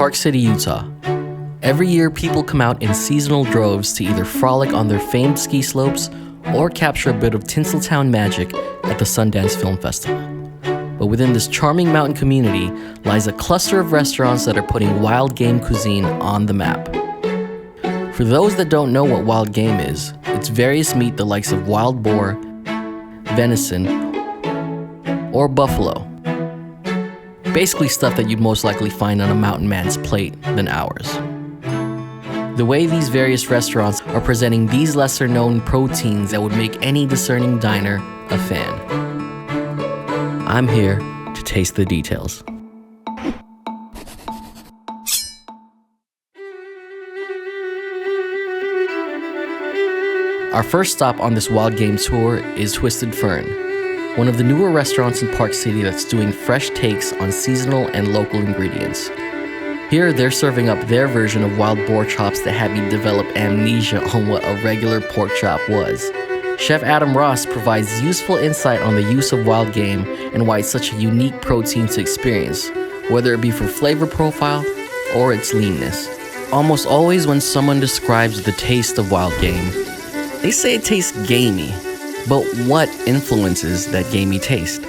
Park City, Utah. Every year, people come out in seasonal droves to either frolic on their famed ski slopes or capture a bit of Tinseltown magic at the Sundance Film Festival. But within this charming mountain community lies a cluster of restaurants that are putting wild game cuisine on the map. For those that don't know what wild game is, it's various meat the likes of wild boar, venison, or buffalo. Basically stuff that you'd most likely find on a mountain man's plate than ours. The way these various restaurants are presenting these lesser-known proteins that would make any discerning diner a fan. I'm here to taste the details. Our first stop on this wild game tour is Twisted Fern, one of the newer restaurants in Park City that's doing fresh takes on seasonal and local ingredients. Here, they're serving up their version of wild boar chops that had me develop amnesia on what a regular pork chop was. Chef Adam Ross provides useful insight on the use of wild game and why it's such a unique protein to experience, whether it be for flavor profile or its leanness. Almost always when someone describes the taste of wild game, they say it tastes gamey, but what influences that gamey taste?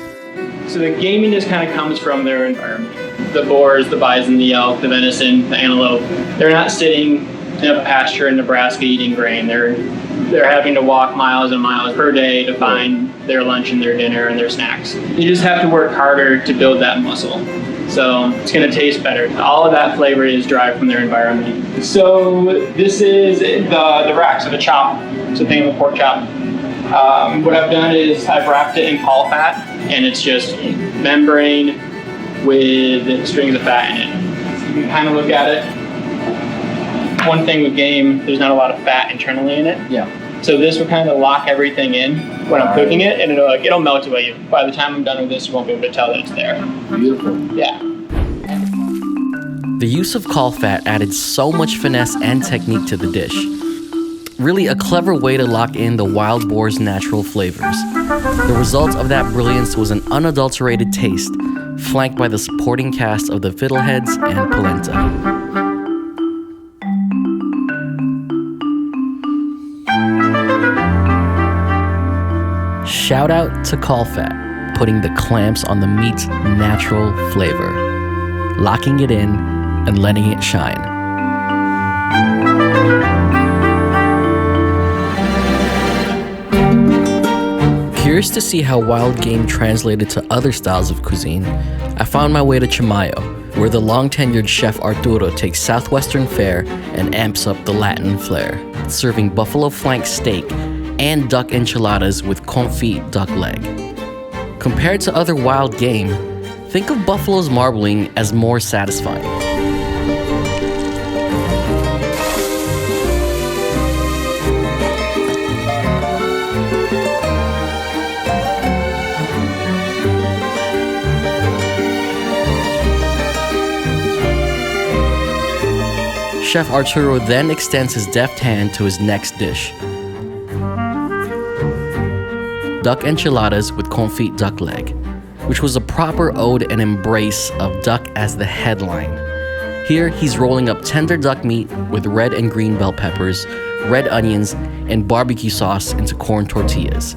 So the gaminess kind of comes from their environment. The boars, the bison, the elk, the venison, the antelope, they're not sitting in a pasture in Nebraska eating grain. They're having to walk miles and miles per day to find their lunch and their dinner and their snacks. You just have to work harder to build that muscle. So it's going to taste better. All of that flavor is derived from their environment. So this is the rack, so the chop. So think of a pork chop. What I've done is I've wrapped it in caul fat, and it's just membrane with strings of fat in it. You can kind of look at it. One thing with game, there's not a lot of fat internally in it. Yeah. So this will kind of lock everything in when I'm cooking it, and it'll melt away. By the time I'm done with this, you won't be able to tell that it's there. Beautiful. Yeah. The use of caul fat added so much finesse and technique to the dish. Really a clever way to lock in the wild boar's natural flavors. The result of that brilliance was an unadulterated taste, flanked by the supporting cast of the fiddleheads and polenta. Shout out to caul fat, putting the clamps on the meat's natural flavor, locking it in and letting it shine. Curious to see how wild game translated to other styles of cuisine, I found my way to Chimayo, where the long-tenured chef Arturo takes southwestern fare and amps up the Latin flair, serving buffalo flank steak and duck enchiladas with confit duck leg. Compared to other wild game, think of buffalo's marbling as more satisfying. Chef Arturo then extends his deft hand to his next dish. Duck enchiladas with confit duck leg, which was a proper ode and embrace of duck as the headline. Here, he's rolling up tender duck meat with red and green bell peppers, red onions, and barbecue sauce into corn tortillas.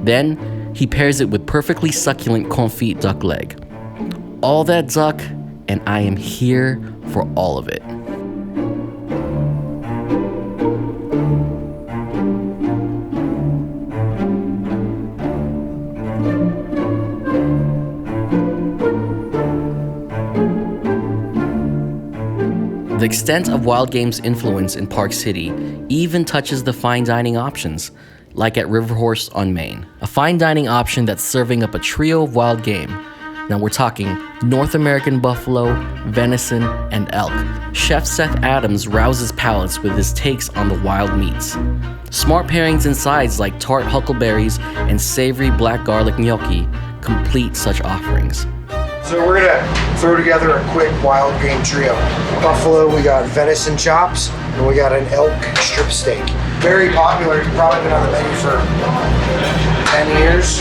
Then, he pairs it with perfectly succulent confit duck leg. All that duck, and I am here for all of it. The extent of wild game's influence in Park City even touches the fine dining options, like at River Horse on Main, a fine dining option that's serving up a trio of wild game. Now we're talking North American buffalo, venison, and elk. Chef Seth Adams rouses palates with his takes on the wild meats. Smart pairings and sides like tart huckleberries and savory black garlic gnocchi complete such offerings. So we're gonna throw together a quick wild game trio. Buffalo, we got venison chops. And we got an elk strip steak. Very popular. It's probably been on the menu for 10 years.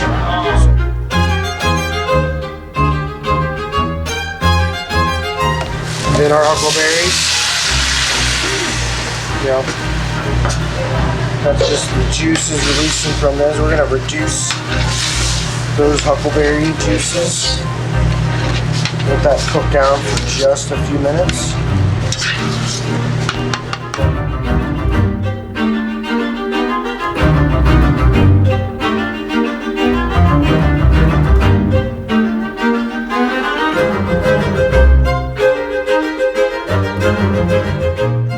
Then our huckleberries. Yep. That's just the juices releasing from those. We're gonna reduce those huckleberry juices. Let that cook down for just a few minutes.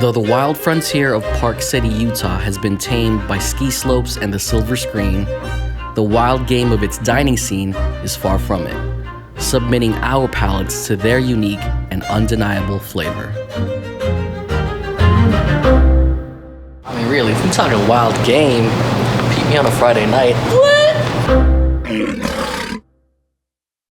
Though the wild frontier of Park City, Utah has been tamed by ski slopes and the silver screen, the wild game of its dining scene is far from it, submitting our palates to their unique and undeniable flavor. I mean, really, if we're talking wild game, peep me on a Friday night. What?